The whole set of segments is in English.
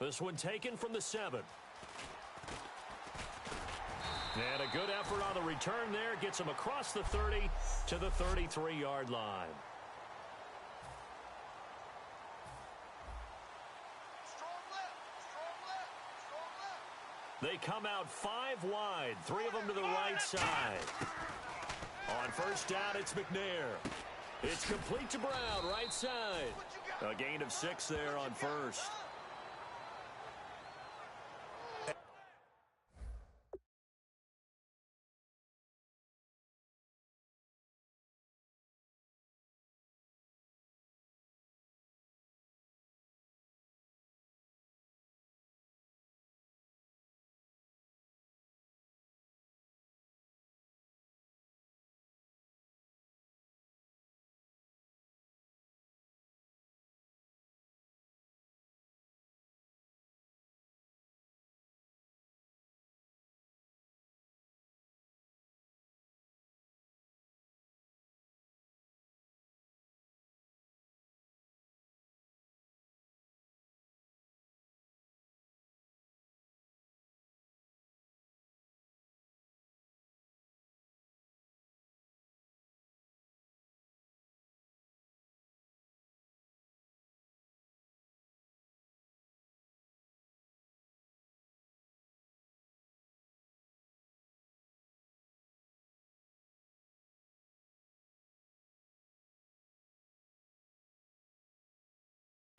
This one taken from the 7. And a good effort on the return there. Gets him across the 30 to the 33-yard line. They come out 5 wide, 3 of them to the right side. On first down, it's McNair. It's complete to Brown, right side. A gain of 6 there on first.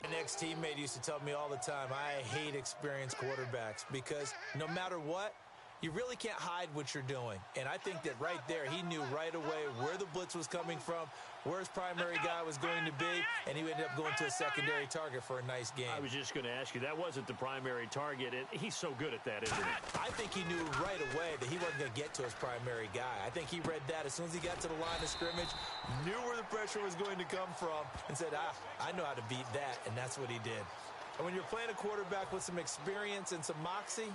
My next teammate used to tell me all the time, I hate experienced quarterbacks because no matter what, you really can't hide what you're doing. And I think that right there, he knew right away where the blitz was coming from, where his primary guy was going to be, and he ended up going to a secondary target for a nice game. I was just going to ask you, that wasn't the primary target. He's so good at that, isn't he? I think he knew right away that he wasn't going to get to his primary guy. I think he read that as soon as he got to the line of scrimmage, knew where the pressure was going to come from, and said, I know how to beat that, and that's what he did. And when you're playing a quarterback with some experience and some moxie,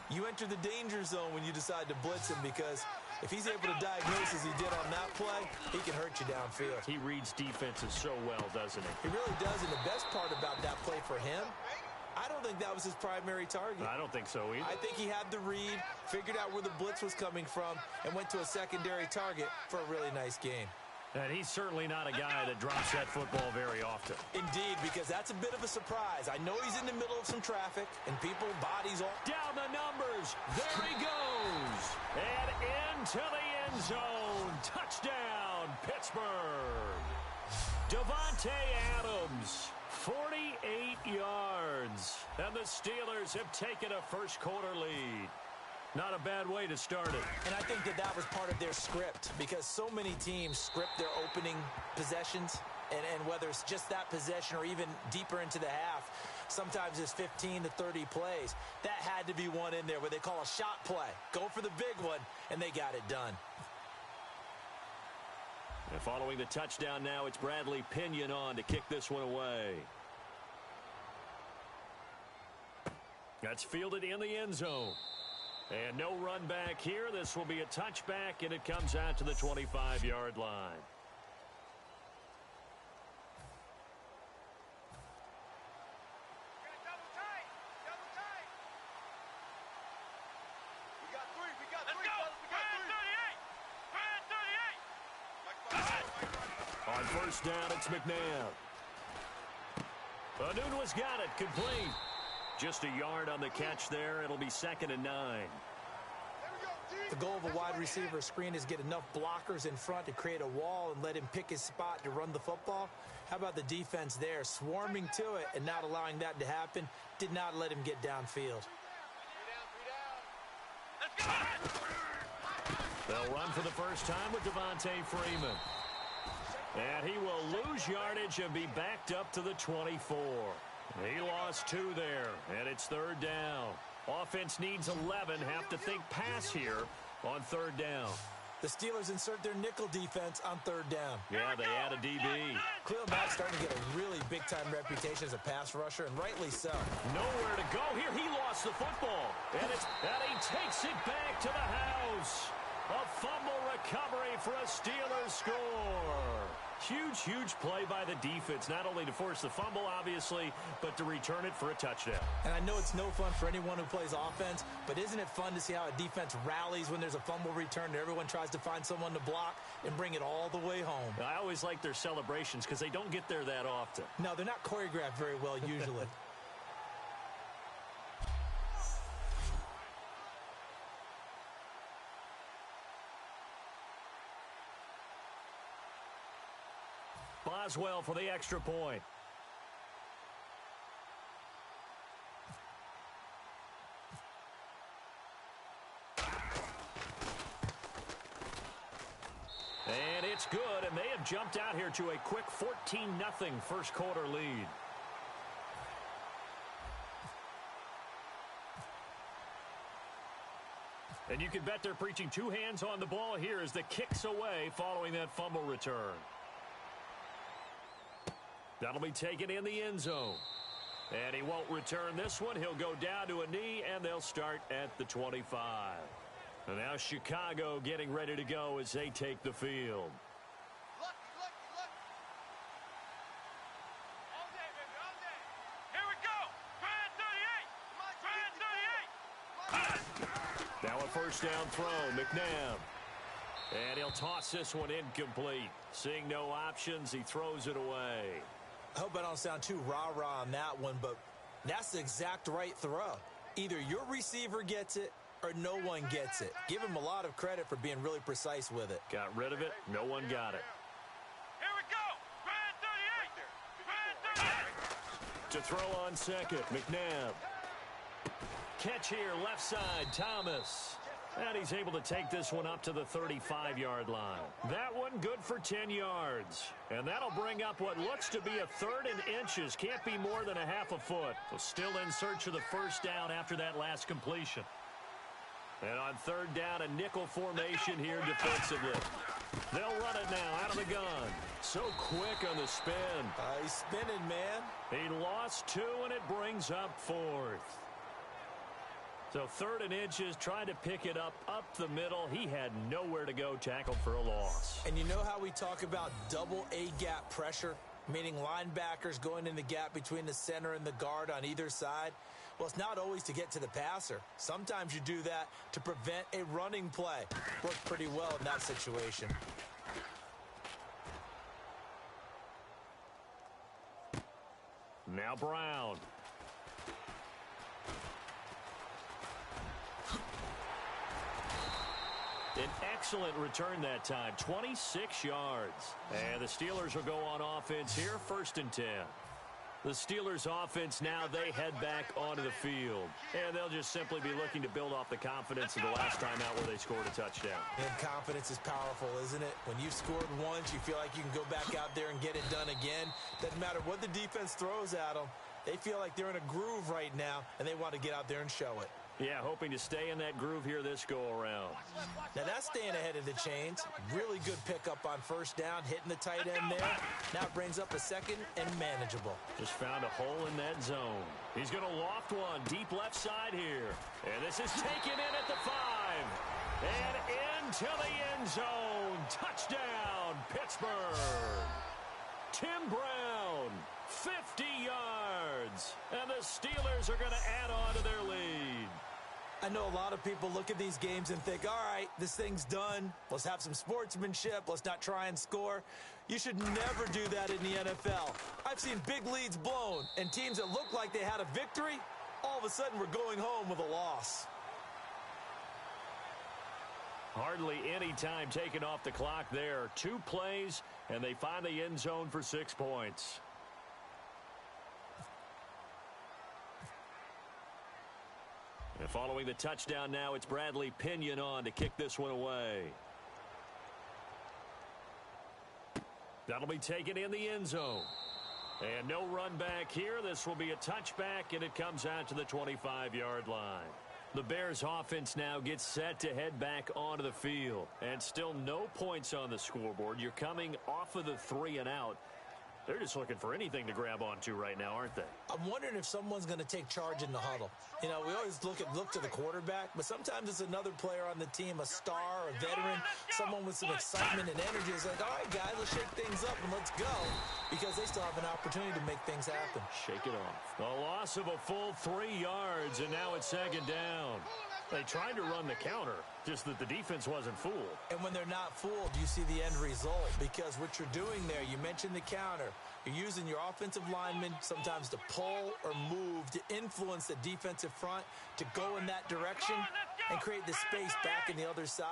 you enter the danger zone when you decide to blitz him, because if he's able to diagnose as he did on that play, he can hurt you downfield. He reads defenses so well, doesn't he? He really does, and the best part about that play for him, I don't think that was his primary target. I don't think so either. I think he had the read, figured out where the blitz was coming from, and went to a secondary target for a really nice game. And he's certainly not a guy that drops that football very often. Indeed, because that's a bit of a surprise. I know he's in the middle of some traffic, and people, bodies all... Down the numbers. There he goes. And into the end zone. Touchdown, Pittsburgh. Davante Adams, 48 yards. And the Steelers have taken a first-quarter lead. Not a bad way to start it. And I think that was part of their script, because so many teams script their opening possessions, and whether it's just that possession or even deeper into the half, sometimes it's 15 to 30 plays. That had to be one in there where they call a shot play. Go for the big one, and they got it done. And following the touchdown now, it's Bradley Pinion on to kick this one away. That's fielded in the end zone. And no run back here. This will be a touchback, and it comes out to the 25-yard line. On first down, it's McNair. Anunwa's got it, complete. Just a yard on the catch there. It'll be 2nd and 9. The goal of a wide receiver screen is get enough blockers in front to create a wall and let him pick his spot to run the football. How about the defense there, swarming to it and not allowing that to happen? Did not let him get downfield. They'll run for the first time with Devontae Freeman. And he will lose yardage and be backed up to the 24. He lost 2 there, and it's 3rd down. Offense needs 11. Have to think pass here on 3rd down. The Steelers insert their nickel defense on 3rd down. Yeah, they add a DB. Khalil Mack's starting to get a really big-time reputation as a pass rusher, and rightly so. Nowhere to go here. He lost the football, and he takes it back to the house. A fumble recovery for a Steelers score. Huge play by the defense, not only to force the fumble, obviously, but to return it for a touchdown. And I know it's no fun for anyone who plays offense, but isn't it fun to see how a defense rallies when there's a fumble return and everyone tries to find someone to block and bring it all the way home? I always like their celebrations because they don't get there that often. No, they're not choreographed very well usually. Boswell for the extra point. And it's good, and they have jumped out here to a quick 14-0 first quarter lead. And you can bet they're preaching two hands on the ball here as the kick's away following that fumble return. That'll be taken in the end zone. And he won't return this one. He'll go down to a knee, and they'll start at the 25. And now Chicago getting ready to go as they take the field. Look. All day, baby, all day. Here we go. Try 38. Now a first down throw, McNabb. And he'll toss this one incomplete. Seeing no options, he throws it away. I hope I don't sound too rah-rah on that one, but that's the exact right throw. Either your receiver gets it or no one gets it. Give him a lot of credit for being really precise with it. Got rid of it. No one got it. Here we go. To Try 38. throw on second, McNabb. Catch here, left side, Thomas. And he's able to take this one up to the 35-yard line. That one good for 10 yards. And that'll bring up what looks to be a 3rd and inches. Can't be more than a half a foot. So still in search of the first down after that last completion. And on 3rd down, a nickel formation here defensively. They'll run it now out of the gun. So quick on the spin. He's spinning, man. He lost 2, and it brings up 4th. So 3rd and inches, trying to pick it up the middle. He had nowhere to go, tackled for a loss. And you know how we talk about double A-gap pressure, meaning linebackers going in the gap between the center and the guard on either side? Well, it's not always to get to the passer. Sometimes you do that to prevent a running play. Worked pretty well in that situation. Now Brown. An excellent return that time, 26 yards. And the Steelers will go on offense here, 1st and 10. The Steelers offense now, they head back onto the field. And they'll just simply be looking to build off the confidence of the last time out where they scored a touchdown. And confidence is powerful, isn't it? When you've scored once, you feel like you can go back out there and get it done again. Doesn't matter what the defense throws at them. They feel like they're in a groove right now, and they want to get out there and show it. Yeah, hoping to stay in that groove here this go-around. Now that's staying ahead of the chains. Really good pickup on 1st down, hitting the tight end there. Now it brings up a 2nd and manageable. Just found a hole in that zone. He's going to loft one deep left side here. And this is taken in at the 5. And into the end zone. Touchdown, Pittsburgh. Tim Brown, 50 yards. And the Steelers are going to add on to their lead. I know a lot of people look at these games and think, all right, this thing's done. Let's have some sportsmanship. Let's not try and score. You should never do that in the NFL. I've seen big leads blown, and teams that looked like they had a victory, all of a sudden were going home with a loss. Hardly any time taken off the clock there. 2 plays, and they find the end zone for 6 points. And following the touchdown now, it's Bradley Pinion on to kick this one away. That'll be taken in the end zone. And no run back here. This will be a touchback, and it comes out to the 25-yard line. The Bears offense now gets set to head back onto the field. And still no points on the scoreboard. You're coming off of the 3 and out. They're just looking for anything to grab onto right now, aren't they? I'm wondering if someone's going to take charge in the huddle. You know, we always look to the quarterback, but sometimes it's another player on the team, a star, a veteran, someone with some excitement and energy. It's like, all right, guys, let's shake things up and let's go, because they still have an opportunity to make things happen. Shake it off. A loss of a full 3 yards, and now it's second down. They tried to run the counter, just that the defense wasn't fooled. And when they're not fooled, you see the end result, because what you're doing there, you mentioned the counter. You're using your offensive linemen sometimes to pull or move to influence the defensive front to go in that direction and create the space back in the other side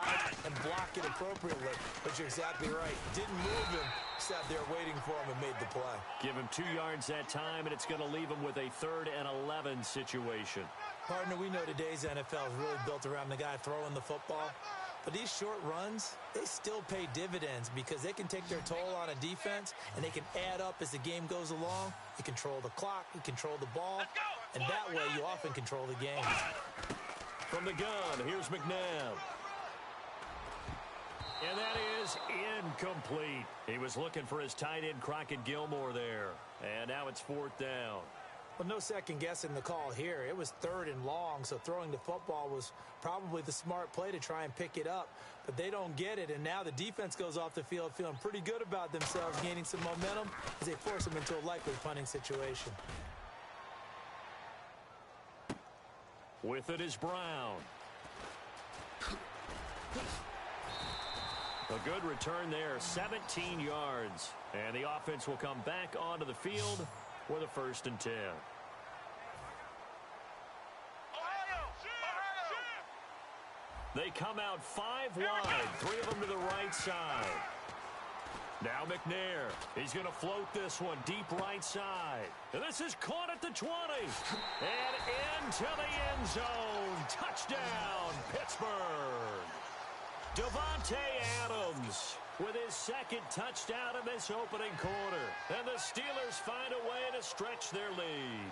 and block it appropriately. But you're exactly right. Didn't move him, sat there waiting for him and made the play. Give him 2 yards that time, and it's going to leave him with a 3rd and 11 situation. Partner, we know today's NFL is really built around the guy throwing the football. But these short runs, they still pay dividends because they can take their toll on a defense, and they can add up as the game goes along. You control the clock, you control the ball, and that way you often control the game. From the gun, here's McNabb. And that is incomplete. He was looking for his tight end, Crockett Gilmore, there. And now it's 4th down. Well, no second guessing the call here. It was 3rd and long, so throwing the football was probably the smart play to try and pick it up. But they don't get it, and now the defense goes off the field feeling pretty good about themselves, gaining some momentum as they force them into a likely punting situation. With it is Brown. A good return there, 17 yards. And the offense will come back onto the field with a 1st and 10. They come out 5 wide, 3 of them to the right side. Now McNair. He's going to float this one deep right side. And this is caught at the 20. And into the end zone. Touchdown, Pittsburgh. Davante Adams with his 2nd touchdown in this opening quarter. And the Steelers find a way to stretch their lead.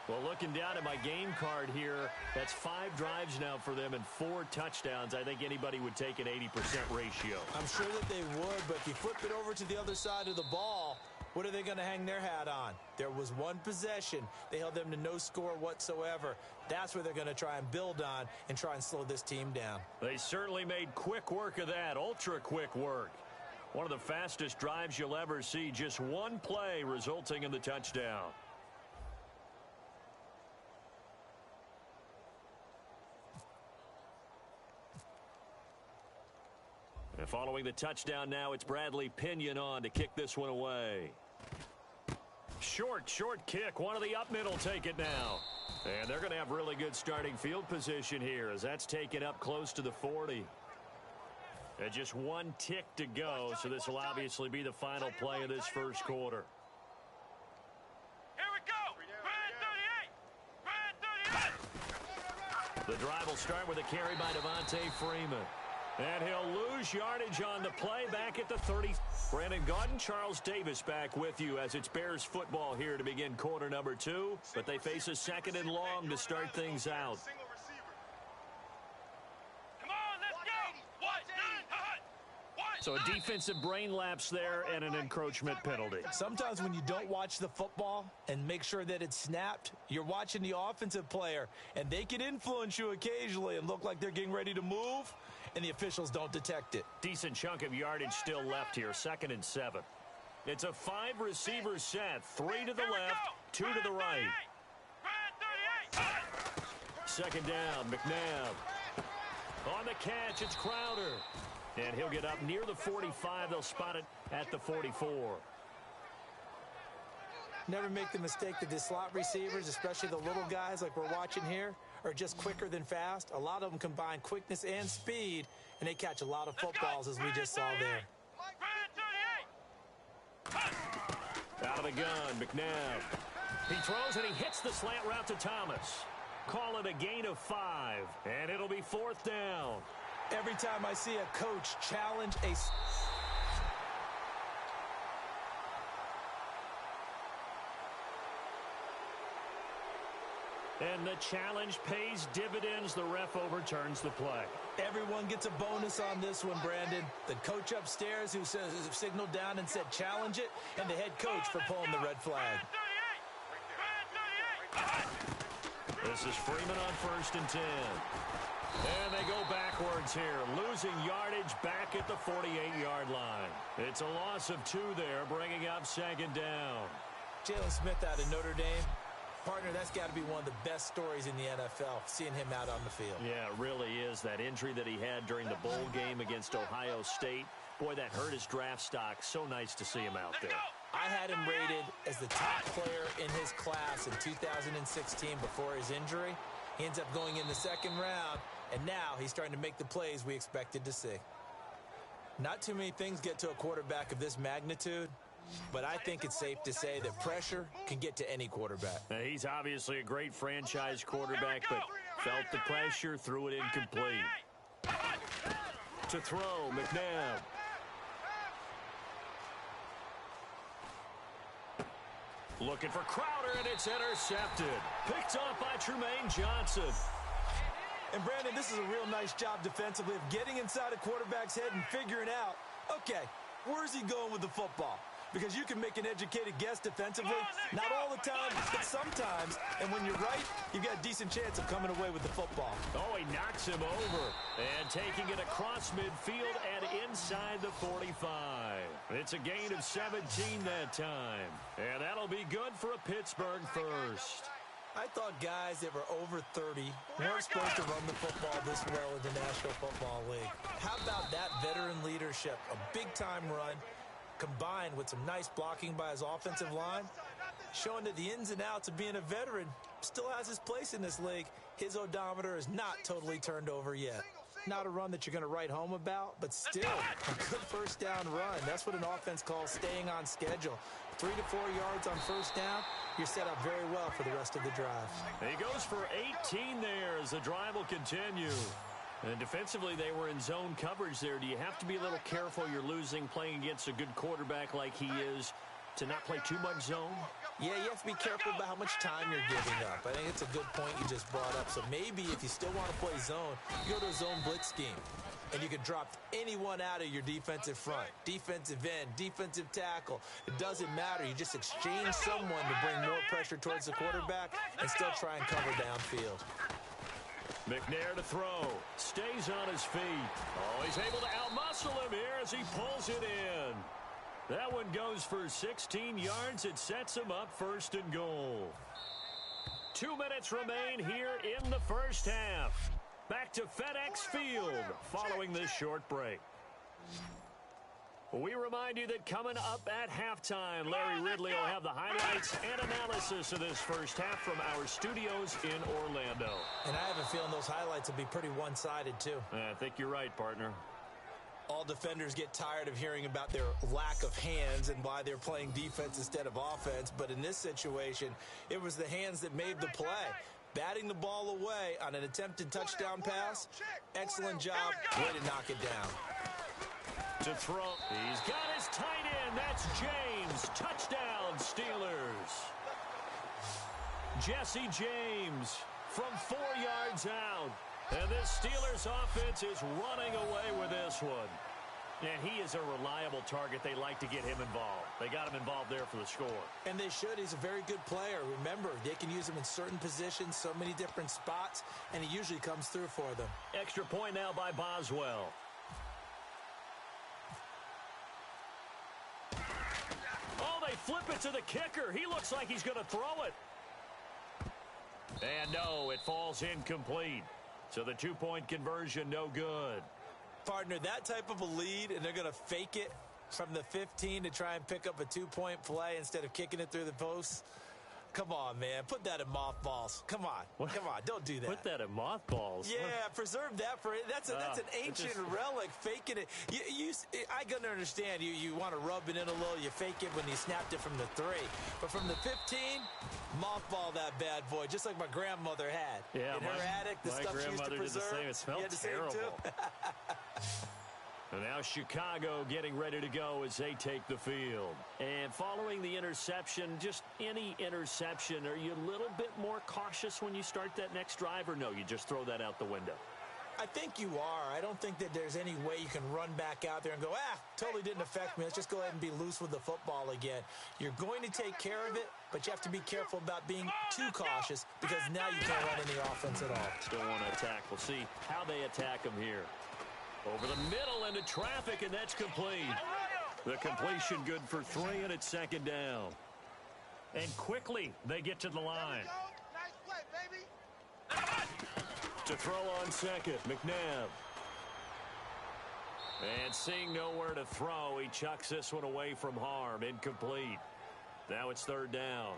Well, looking down at my game card here, that's 5 drives now for them and 4 touchdowns. I think anybody would take an 80% ratio. I'm sure that they would, but if you flip it over to the other side of the ball, what are they going to hang their hat on? There was 1 possession. They held them to no score whatsoever. That's where they're going to try and build on and try and slow this team down. They certainly made quick work of that, ultra quick work. One of the fastest drives you'll ever see, just 1 play resulting in the touchdown. And following the touchdown now, it's Bradley Pinion on to kick this one away. Short kick. One of the up middle take it now. And they're going to have really good starting field position here as that's taken up close to the 40. And just 1 tick to go, so this will obviously be the final play of this first quarter. Here we go. Red 38. The drive will start with a carry by Devontae Freeman. And he'll lose yardage on the play back at the 30. Brandon Gaudin, Charles Davis back with you as it's Bears football here to begin quarter number 2. But they face a 2nd and long to start things out. Come on, let's go. What? So a defensive brain lapse there and an encroachment penalty. Sometimes when you don't watch the football and make sure that it's snapped, you're watching the offensive player, and they can influence you occasionally and look like they're getting ready to move, and the officials don't detect it. Decent chunk of yardage still left here, 2nd and 7. It's a 5-receiver set, 3 to the left, 2 to the right. Red 38. 2nd down, McNabb. On the catch, it's Crowder. And he'll get up near the 45. They'll spot it at the 44. Never make the mistake that the slot receivers, especially the little guys like we're watching here, are just quicker than fast. A lot of them combine quickness and speed, and they catch a lot of footballs, as we just saw there. Out of the gun, McNabb. He throws and he hits the slant route to Thomas. Call it a gain of 5, and it'll be 4th down. Every time I see a coach challenge a... And the challenge pays dividends. The ref overturns the play. Everyone gets a bonus on this one, Brandon. The coach upstairs who signaled down and said challenge it, and the head coach for pulling the red flag. This is Freeman on 1st and 10. And they go backwards here, losing yardage back at the 48-yard line. It's a loss of 2 there, bringing up 2nd down. Jalen Smith out of Notre Dame. Partner, that's got to be one of the best stories in the NFL, seeing him out on the field. Yeah, it really is. That injury that he had during the bowl game against Ohio State, boy, that hurt his draft stock. So nice to see him out there. I had him rated as the top player in his class in 2016 before his injury. He ends up going in the 2nd round, and now he's starting to make the plays we expected to see. Not too many things get to a quarterback of this magnitude, but I think it's safe to say that pressure can get to any quarterback. Now, he's obviously a great franchise quarterback, but felt the pressure, threw it incomplete. To throw, McNabb. Looking for Crowder, and it's intercepted. Picked off by Trumaine Johnson. And, Brandon, this is a real nice job defensively of getting inside a quarterback's head and figuring out, okay, where's he going with the football? Because you can make an educated guess defensively. Not all the time, but sometimes. And when you're right, you've got a decent chance of coming away with the football. Oh, he knocks him over. And taking it across midfield and inside the 45. It's a gain of 17 that time. And that'll be good for a Pittsburgh first. I thought guys that were over 30 weren't supposed to run the football this well in the National Football League. How about that veteran leadership? A big-time run, combined with some nice blocking by his offensive line, showing that the ins and outs of being a veteran still has his place in this league. His odometer is not totally turned over yet. Not a run that you're going to write home about, but still a good first down run. That's what an offense calls staying on schedule. 3 to 4 yards on first down, you're set up very well for the rest of the drive. He goes for 18 there as the drive will continue. And defensively, they were in zone coverage there. Do you have to be a little careful? You're losing playing against a good quarterback like he is to not play too much zone? Yeah, you have to be careful about how much time you're giving up. I think it's a good point you just brought up. So maybe if you still want to play zone, you go to a zone blitz scheme. And you can drop anyone out of your defensive front. Defensive end, defensive tackle. It doesn't matter. You just exchange someone to bring more pressure towards the quarterback and still try and cover downfield. McNair to throw. Stays on his feet. Oh, he's able to outmuscle him here as he pulls it in. That one goes for 16 yards. It sets him up 1st and goal. 2 minutes remain here in the first half. Back to FedEx Field following this short break. We remind you that coming up at halftime, Larry Ridley will have the highlights and analysis of this first half from our studios in Orlando. And I have a feeling those highlights will be pretty one-sided, too. I think you're right, partner. All defenders get tired of hearing about their lack of hands and why they're playing defense instead of offense. But in this situation, it was the hands that made the play. Batting the ball away on an attempted touchdown pass. Excellent job. Way to knock it down. To throw. He's got his tight end. That's James. Touchdown, Steelers. Jesse James from 4 yards out. And this Steelers offense is running away with this one. And he is a reliable target. They like to get him involved. They got him involved there for the score. And they should. He's a very good player. Remember, they can use him in certain positions, so many different spots, and he usually comes through for them. Extra point now by Boswell. Oh, they flip it to the kicker. He looks like he's going to throw it. And no, it falls incomplete. So the 2-point conversion, no good. Partner, that type of a lead, and they're going to fake it from the 15 to try and pick up a 2-point play instead of kicking it through the posts. Come on, man. Put that in mothballs. Come on. What? Come on. Don't do that. Put that in mothballs? Yeah, preserve that for it. That's an ancient relic, faking it. I can understand you want to rub it in a little. You fake it when you snapped it from the 3. But from the 15, mothball that bad boy, just like my grandmother had. Yeah, in her attic, the stuff she used to preserve. Did the same. It smelled terrible. And now Chicago getting ready to go as they take the field. And following the interception, just any interception, are you a little bit more cautious when you start that next drive, or no, you just throw that out the window? I think you are. I don't think that there's any way you can run back out there and go, totally didn't affect me. Let's just go ahead and be loose with the football again. You're going to take care of it, but you have to be careful about being too cautious because now you can't run any offense at all. Still want to attack. We'll see how they attack them here. Over the middle into traffic, and that's complete. The completion good for 3, and it's second down. And quickly, they get to the line. Nice play, baby. To throw on second, McNabb. And seeing nowhere to throw, he chucks this one away from harm. Incomplete. Now it's third down.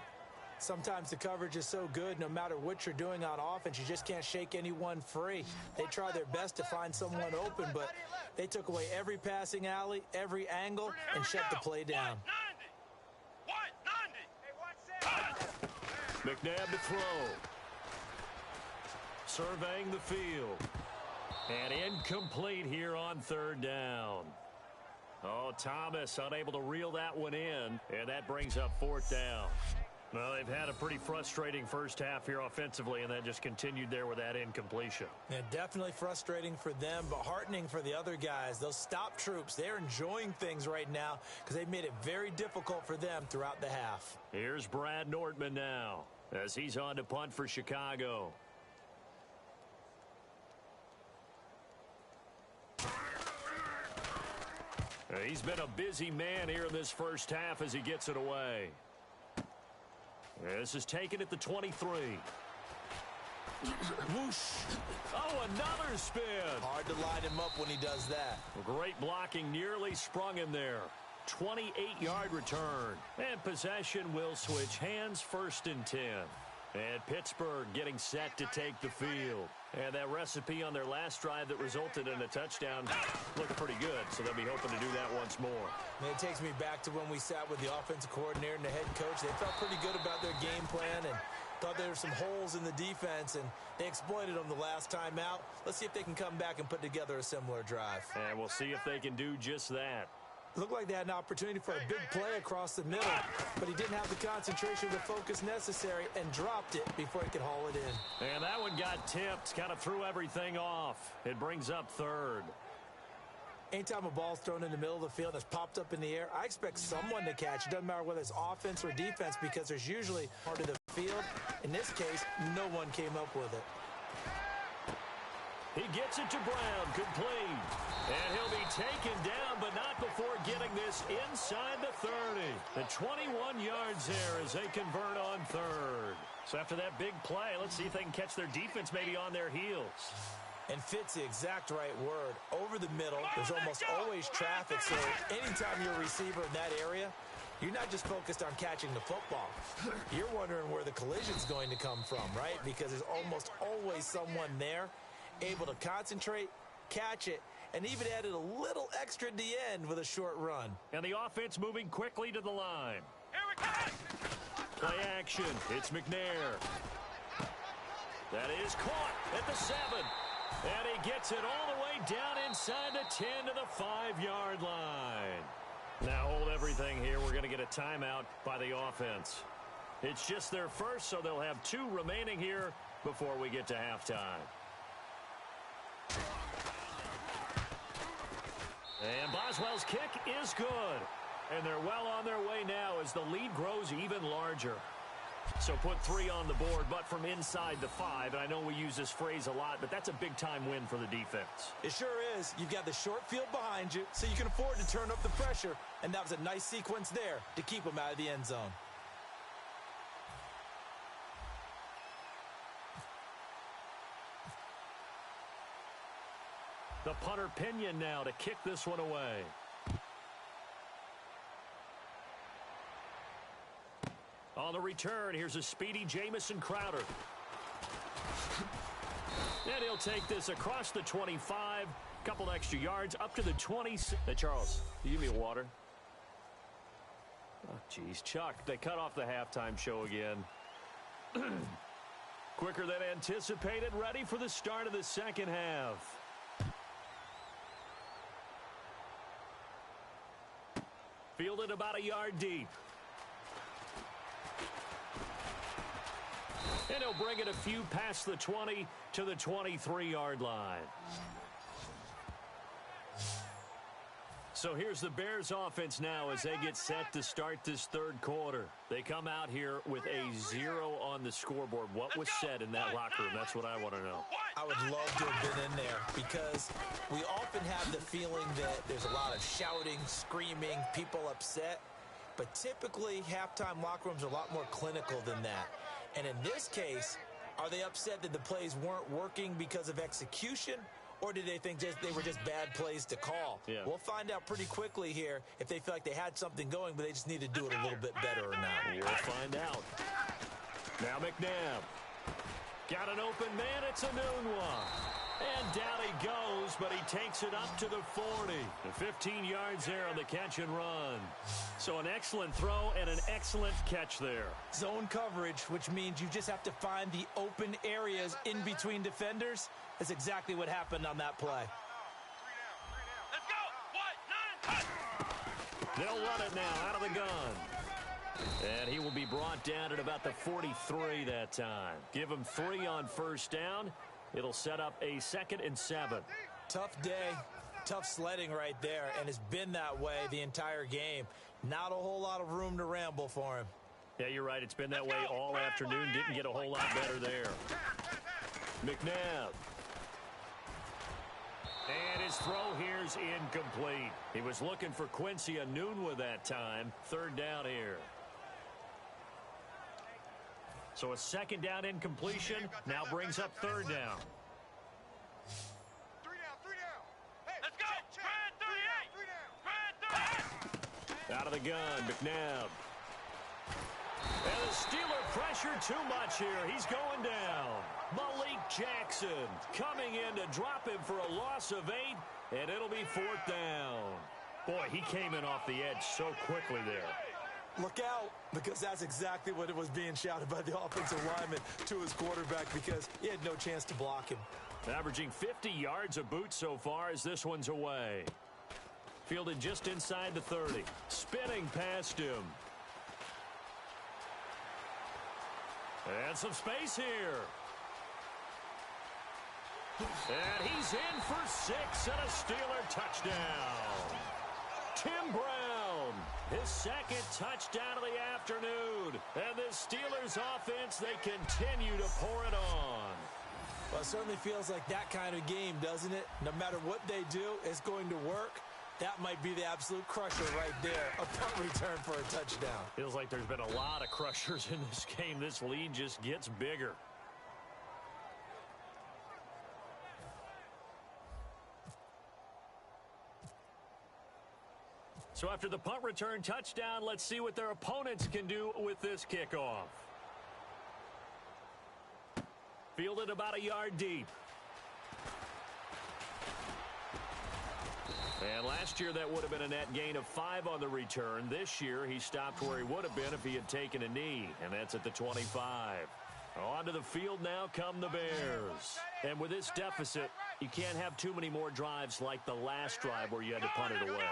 Sometimes the coverage is so good, no matter what you're doing on offense, you just can't shake anyone free. They try their best to find someone open, but they took away every passing alley, every angle, and shut the play down. McNabb to throw. Surveying the field. And incomplete here on third down. Oh, Thomas unable to reel that one in, and that brings up fourth down. Well, they've had a pretty frustrating first half here offensively, and that just continued there with that incompletion. Yeah, definitely frustrating for them, but heartening for the other guys. Those stop troops, they're enjoying things right now because they've made it very difficult for them throughout the half. Here's Brad Nortman now as he's on to punt for Chicago. He's been a busy man here in this first half as he gets it away. This is taken at the 23. Whoosh. Oh, another spin. Hard to line him up when he does that. Great blocking, nearly sprung him there. 28-yard return. And possession will switch hands, first and 10. And Pittsburgh getting set to take the field. And that recipe on their last drive that resulted in a touchdown looked pretty good, so they'll be hoping to do that once more. It takes me back to when we sat with the offensive coordinator and the head coach. They felt pretty good about their game plan and thought there were some holes in the defense, and they exploited them the last time out. Let's see if they can come back and put together a similar drive. And we'll see if they can do just that. Looked like they had an opportunity for a big play across the middle, but he didn't have the concentration or the focus necessary and dropped it before he could haul it in. And that one got tipped, kind of threw everything off. It brings up third. Anytime a ball's thrown in the middle of the field that's popped up in the air, I expect someone to catch. It doesn't matter whether it's offense or defense because there's usually part of the field. In this case, no one came up with it. He gets it to Brown, complete. And he'll be taken down, but not before getting this inside the 30. The 21 yards there as they convert on third. So after that big play, let's see if they can catch their defense maybe on their heels. And fits the exact right word. Over the middle, there's almost always traffic, so anytime you're a receiver in that area, you're not just focused on catching the football. You're wondering where the collision's going to come from, right? Because there's almost always someone there able to concentrate, catch it, and even added a little extra at the end with a short run. And the offense moving quickly to the line. Here we go. Play action. It's McNair. That is caught at the 7. And he gets it all the way down inside the 10 to the 5-yard line. Now hold everything here. We're going to get a timeout by the offense. It's just their first, so they'll have 2 remaining here before we get to halftime. And Boswell's kick is good. And they're well on their way now as the lead grows even larger. So put 3 on the board, but from inside the 5. And I know we use this phrase a lot, but that's a big-time win for the defense. It sure is. You've got the short field behind you, so you can afford to turn up the pressure. And that was a nice sequence there to keep them out of the end zone. The punter Pinion now to kick this one away. On the return, here's a speedy Jamison Crowder. And he'll take this across the 25. Couple extra yards up to the 20. Charles, you give me water. Oh, geez, Chuck, they cut off the halftime show again. Quicker than anticipated, ready for the start of the second half. Fielded about a yard deep. And he'll bring it a few past the 20 to the 23-yard line. So here's the Bears offense now as they get set to start this third quarter. They come out here with a 0 on the scoreboard. What was said in that locker room? That's what I want to know. I would love to have been in there because we often have the feeling that there's a lot of shouting, screaming, people upset. But typically, halftime locker rooms are a lot more clinical than that. And in this case, are they upset that the plays weren't working because of execution? Or did they think they were just bad plays to call? Yeah. We'll find out pretty quickly here if they feel like they had something going, but they just need to do it a little bit better or not. We'll find out. Now McNabb. Got an open man. It's andnow. And down he goes, but he takes it up to the 40. And 15 yards there on the catch and run. So an excellent throw and an excellent catch there. Zone coverage, which means you just have to find the open areas in between defenders. That's exactly what happened on that play. Let's go. 1, 9, touch. They'll run it now out of the gun. And he will be brought down at about the 43 that time. Give him 3 on first down. It'll set up a 2nd and 7. Tough day, tough sledding right there, and it's been that way the entire game. Not a whole lot of room to ramble for him. Yeah, you're right. It's been that way all afternoon. Didn't get a whole lot better there. McNabb. And his throw here's incomplete. He was looking for Quincy andnow that time. 3rd down here. So a 2nd down incompletion now brings up 3rd down. 3 down. Hey, let's go. Spread 38. Out of the gun, McNabb. And the Steeler pressure too much here. He's going down. Malik Jackson coming in to drop him for a loss of 8, and it'll be 4th down. Boy, he came in off the edge so quickly there. Look out, because that's exactly what it was being shouted by the offensive lineman to his quarterback because he had no chance to block him. Averaging 50 yards a boot so far as this one's away. Fielded just inside the 30. Spinning past him. And some space here. And he's in for 6 and a Steeler touchdown. Tim Brown, his 2nd touchdown of the afternoon. And the Steelers offense, they continue to pour it on. Well, it certainly feels like that kind of game, doesn't it? No matter what they do, it's going to work. That might be the absolute crusher right there. A punt return for a touchdown. Feels like there's been a lot of crushers in this game. This lead just gets bigger. So after the punt return touchdown, let's see what their opponents can do with this kickoff. Fielded about a yard deep. And last year, that would have been a net gain of 5 on the return. This year, he stopped where he would have been if he had taken a knee, and that's at the 25. Onto the field now come the Bears. And with this deficit, you can't have too many more drives like the last drive where you had to punt it away.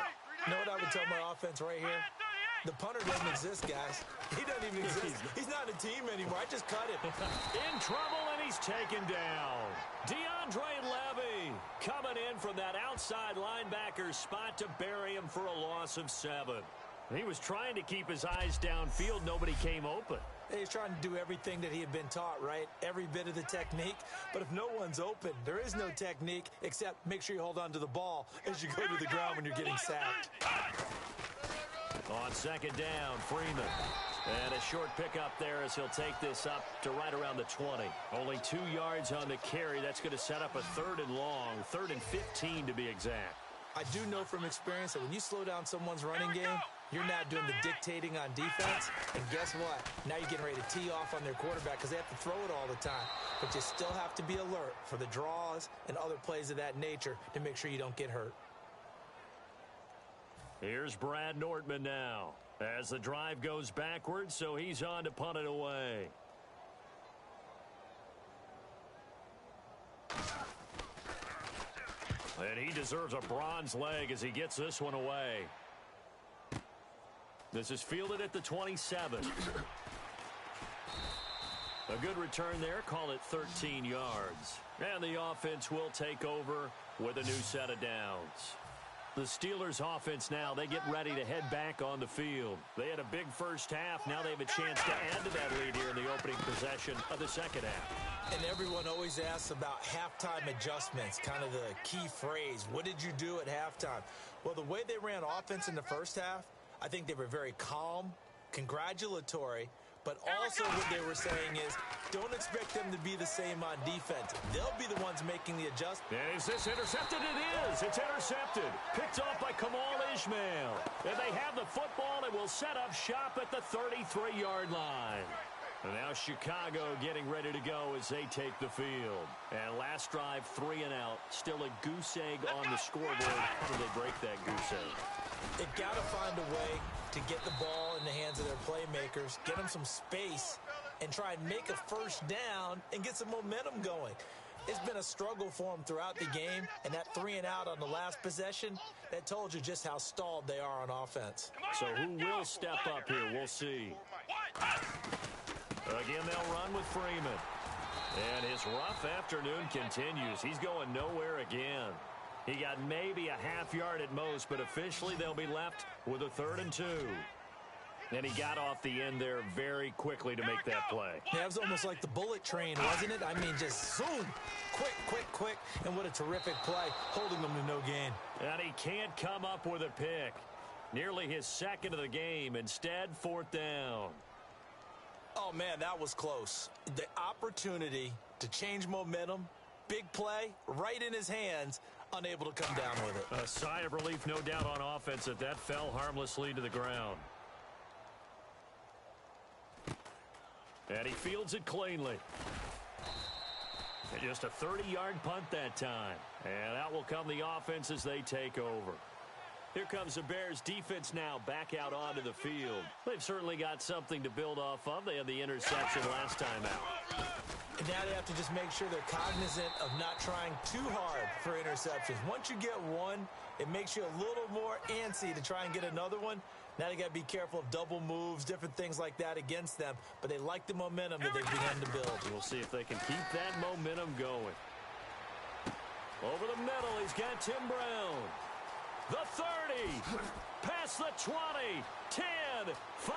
You know what I would tell my offense right here? The punter doesn't exist, guys. He doesn't even exist. He's not a team anymore. I just cut him. In trouble, and he's taken down. DeAndre Levy coming in from that outside linebacker spot to bury him for a loss of 7. He was trying to keep his eyes downfield. Nobody came open. He's trying to do everything that he had been taught, right? Every bit of the technique. But if no one's open, there is no technique except make sure you hold on to the ball as you go to the ground when you're getting sacked. On 2nd down, Freeman. And a short pickup there as he'll take this up to right around the 20. Only 2 yards on the carry. That's going to set up a 3rd and long, 3rd and 15 to be exact. I do know from experience that when you slow down someone's running game, you're not doing the dictating on defense. And guess what? Now you're getting ready to tee off on their quarterback because they have to throw it all the time. But you still have to be alert for the draws and other plays of that nature to make sure you don't get hurt. Here's Brad Nortman now as the drive goes backwards, so he's on to punt it away. And he deserves a bronze leg as he gets this one away. This is fielded at the 27. A good return there. Call it 13 yards. And the offense will take over with a new set of downs. The Steelers offense now, they get ready to head back on the field. They had a big first half. Now they have a chance to add to that lead here in the opening possession of the second half. And everyone always asks about halftime adjustments, kind of the key phrase. What did you do at halftime? Well, the way they ran offense in the first half, I think they were very calm, congratulatory, but also what they were saying is don't expect them to be the same on defense. They'll be the ones making the adjustment. And is this intercepted? It is. It's intercepted. Picked off by Kamal Ishmael. And they have the football and will set up shop at the 33-yard line. And now Chicago getting ready to go as they take the field. And last drive, 3 and out. Still a goose egg on the scoreboard. How do they break that goose egg? They've got to find a way to get the ball in the hands of their playmakers, get them some space, and try and make a first down and get some momentum going. It's been a struggle for them throughout the game, and that 3 and out on the last possession, that told you just how stalled they are on offense. So who will step up here? We'll see. Again, they'll run with Freeman. And his rough afternoon continues. He's going nowhere again. He got maybe a half yard at most, but officially they'll be left with a 3rd and 2. And he got off the end there very quickly to make that play. Yeah, it was almost like the bullet train, wasn't it? I mean, just zoom, quick, and what a terrific play, holding them to no gain. And he can't come up with a pick. Nearly his second of the game. Instead, 4th down. Oh, man, that was close. The opportunity to change momentum, big play, right in his hands, unable to come down with it. A sigh of relief, no doubt, on offense that fell harmlessly to the ground. And he fields it cleanly. And just a 30-yard punt that time. And out will come the offense as they take over. Here comes the Bears defense now back out onto the field. They've certainly got something to build off of. They had the interception last time out. And now they have to just make sure they're cognizant of not trying too hard for interceptions. Once you get one, it makes you a little more antsy to try and get another one. Now they got to be careful of double moves, different things like that against them. But they like the momentum that they've begun to build. We'll see if they can keep that momentum going. Over the middle, he's got Tim Brown. The 30, past the 20, 10, 5,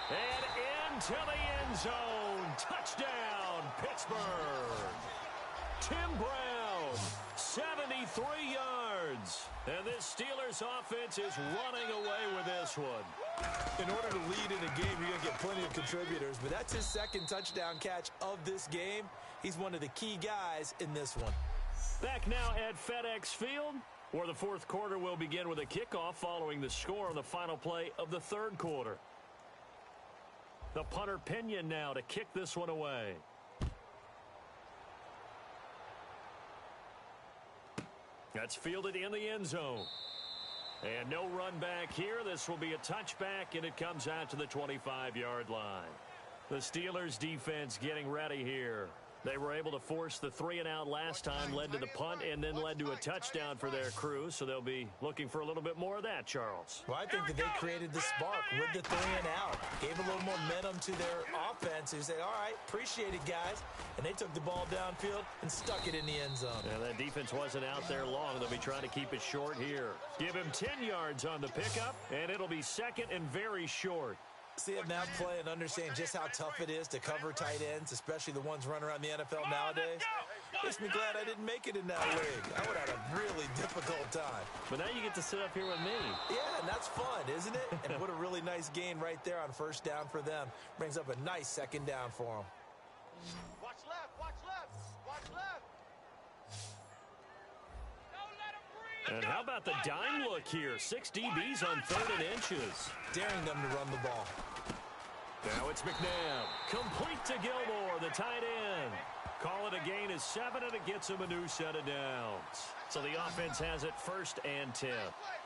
and into the end zone. Touchdown, Pittsburgh. Tim Brown, 73 yards. And this Steelers offense is running away with this one. In order to lead in a game, you're going to get plenty of contributors, but that's his second touchdown catch of this game. He's one of the key guys in this one. Back now at FedEx Field, where the 4th quarter will begin with a kickoff following the score on the final play of the 3rd quarter. The punter Pinion now to kick this one away. That's fielded in the end zone. And no run back here. This will be a touchback, and it comes out to the 25-yard line. The Steelers defense getting ready here. They were able to force the 3 and out last time, led to the punt, and then led to a touchdown for their crew. So they'll be looking for a little bit more of that, Charles. Well, I think that they created the spark with the 3 and out. Gave a little momentum to their offense, who said, all right, appreciate it, guys. And they took the ball downfield and stuck it in the end zone. And that defense wasn't out there long. They'll be trying to keep it short here. Give him 10 yards on the pickup, and it'll be 2nd and very short. See him now play and understand just how tough it is to cover tight ends, especially the ones running around the NFL nowadays. Makes me glad I didn't make it in that league. I would have had a really difficult time. But now you get to sit up here with me. Yeah, and that's fun, isn't it? And what a really nice gain right there on 1st down for them. Brings up a nice 2nd down for them. Watch left, watch left, watch left. Don't let him breathe. And how about the dime look here? 6 DBs on 3rd and inches. Daring them to run the ball. Now it's McNabb. Complete to Gilmore, the tight end. Call it a gain of 7, and it gets him a new set of downs. So the offense has it 1st and 10.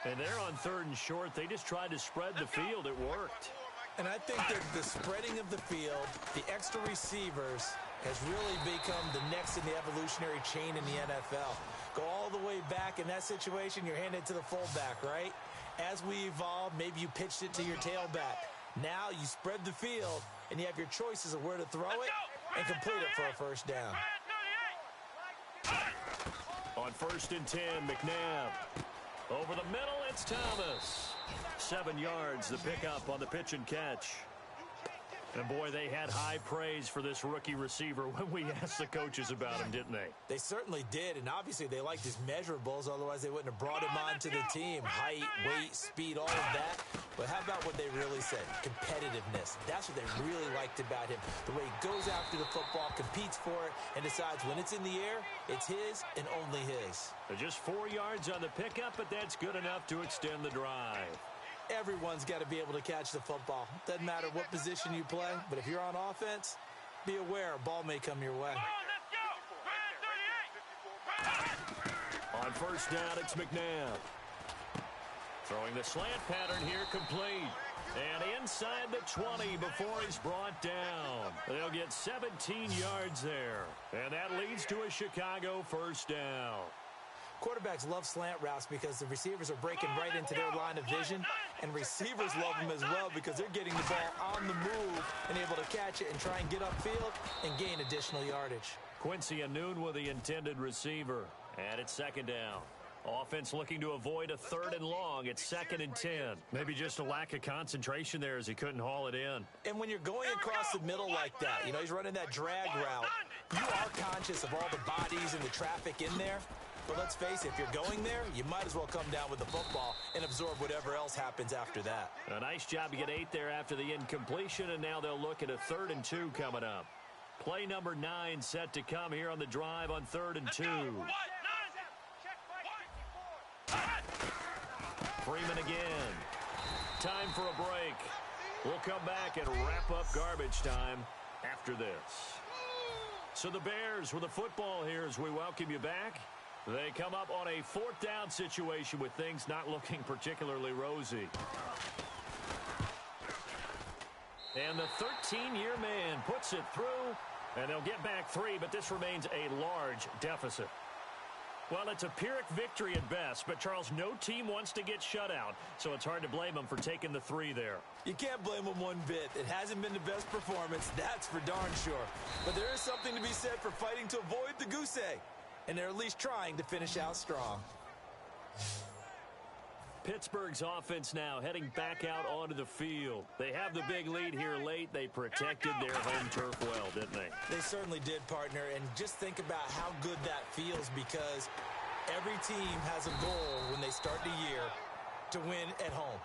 And they're on 3rd and short. They just tried to spread the field. It worked. And I think that the spreading of the field, the extra receivers, has really become the next in the evolutionary chain in the NFL. Go all the way back in that situation, you're handed to the fullback, right? As we evolved, maybe you pitched it to your tailback. Now you spread the field, and you have your choices of where to throw it and complete it for a first down. On 1st and 10, McNabb. Over the middle, it's Thomas. 7 yards, the pickup on the pitch and catch. And, boy, they had high praise for this rookie receiver when we asked the coaches about him, didn't they? They certainly did, and obviously they liked his measurables. Otherwise, they wouldn't have brought him onto the team. Height, weight, speed, all of that. But how about what they really said? Competitiveness. That's what they really liked about him. The way he goes after the football, competes for it, and decides when it's in the air, it's his and only his. Just 4 yards on the pickup, but that's good enough to extend the drive. Everyone's got to be able to catch the football. Doesn't matter what position you play, but if you're on offense, be aware a ball may come your way. On 1st down, it's McNabb. Throwing the slant pattern here, complete. And inside the 20 before he's brought down. They'll get 17 yards there. And that leads to a Chicago first down. Quarterbacks love slant routes because the receivers are breaking right into their line of vision, and receivers love them as well because they're getting the ball on the move and able to catch it and try and get upfield and gain additional yardage. Quincy Andnow with the intended receiver, and it's 2nd down. Offense looking to avoid a 3rd and long. It's 2nd and 10. Maybe just a lack of concentration there as he couldn't haul it in. And when you're going across the middle like that, you know, he's running that drag route, you are conscious of all the bodies and the traffic in there. But let's face it, if you're going there, you might as well come down with the football and absorb whatever else happens after that. A nice job to get 8 there after the incompletion, and now they'll look at a 3rd and 2 coming up. Play number 9 set to come here on the drive on 3rd and 2. Freeman again. Time for a break. We'll come back and wrap up garbage time after this. So the Bears with the football here as we welcome you back. They come up on a 4th down situation with things not looking particularly rosy. And the 13-year man puts it through, and they'll get back 3, but this remains a large deficit. Well, it's a Pyrrhic victory at best, but, Charles, no team wants to get shut out, so it's hard to blame them for taking the 3 there. You can't blame them one bit. It hasn't been the best performance, that's for darn sure. But there is something to be said for fighting to avoid the goose egg. And they're at least trying to finish out strong. Pittsburgh's offense now heading back out onto the field. They have the big lead here late. They protected their home turf well, didn't they? They certainly did, partner. And just think about how good that feels because every team has a goal when they start the year to win at home.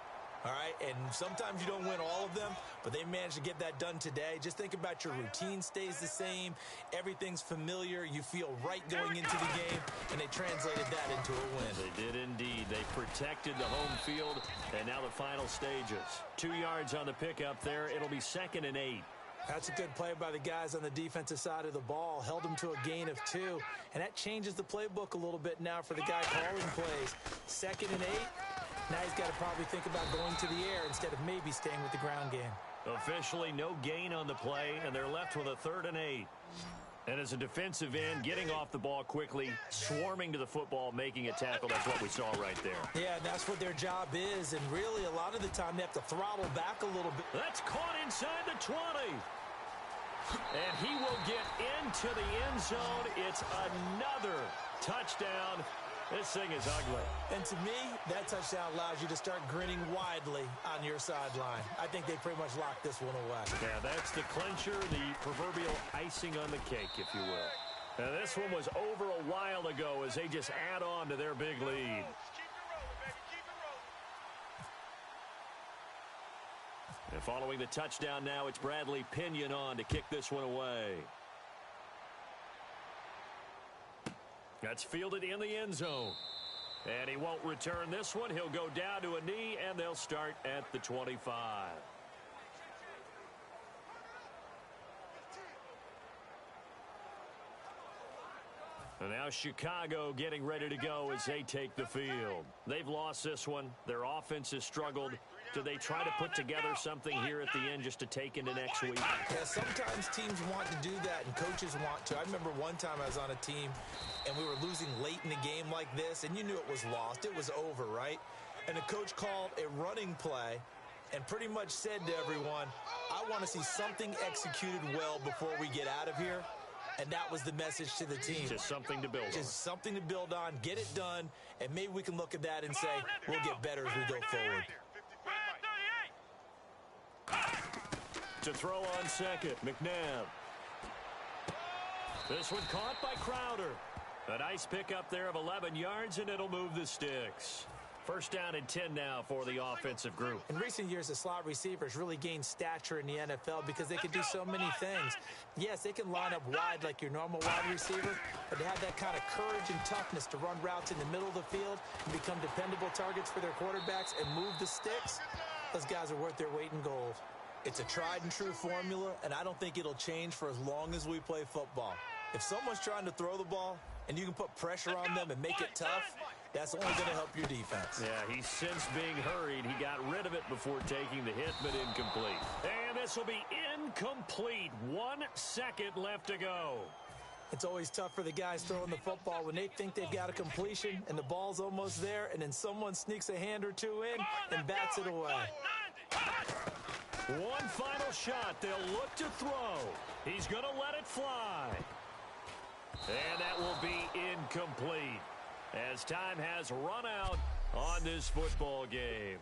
All right, and sometimes you don't win all of them, but they managed to get that done today. Just think about your routine stays the same. Everything's familiar. You feel right going into the game, and they translated that into a win. They did indeed. They protected the home field, and now the final stages. 2 yards on the pickup there. It'll be 2nd and 8. That's a good play by the guys on the defensive side of the ball. Held them to a gain of 2, and that changes the playbook a little bit now for the guy calling plays. 2nd and 8. Now he's got to probably think about going to the air instead of maybe staying with the ground game. Officially no gain on the play, and they're left with a 3rd and 8. And as a defensive end, getting off the ball quickly, swarming to the football, making a tackle, that's what we saw right there. Yeah, that's what their job is, and really a lot of the time they have to throttle back a little bit. That's caught inside the 20. And he will get into the end zone. It's another touchdown. This thing is ugly. And to me, that touchdown allows you to start grinning widely on your sideline. I think they pretty much locked this one away. Yeah, that's the clincher, the proverbial icing on the cake, if you will. Now, this one was over a while ago as they just add on to their big lead. And following the touchdown now, it's Bradley Pinion on to kick this one away. That's fielded in the end zone. And he won't return this one. He'll go down to a knee, and they'll start at the 25. And now Chicago getting ready to go as they take the field. They've lost this one. Their offense has struggled. Do they try to put together something here at the end just to take into next week? Yeah, sometimes teams want to do that and coaches want to. I remember one time I was on a team and we were losing late in the game like this, and you knew it was lost. It was over, right? and the coach called a running play and pretty much said to everyone, I want to see something executed well before we get out of here. And that was the message to the team. Just something to build on. Just something to build on, get it done, and maybe we can look at that and say, we'll get better as we go forward. To throw on second, McNabb. This one caught by Crowder. A nice pickup there of 11 yards, and it'll move the sticks. First down and 10 now for the offensive group. In recent years, the slot receivers really gained stature in the NFL because they can do so many things. Yes, they can line up wide like your normal wide receiver, but to have that kind of courage and toughness to run routes in the middle of the field and become dependable targets for their quarterbacks and move the sticks, those guys are worth their weight in gold. It's a tried and true formula, and I don't think it'll change for as long as we play football. If someone's trying to throw the ball and you can put pressure on them and make it tough, that's only going to help your defense. Yeah, he's since being hurried. He got rid of it before taking the hit, but incomplete. And this will be incomplete. 1 second left to go. It's always tough for the guys throwing the football when they think they've got a completion and the ball's almost there, and then someone sneaks a hand or two in and bats it away. One final shot. They'll look to throw. He's going to let it fly. And that will be incomplete as time has run out on this football game.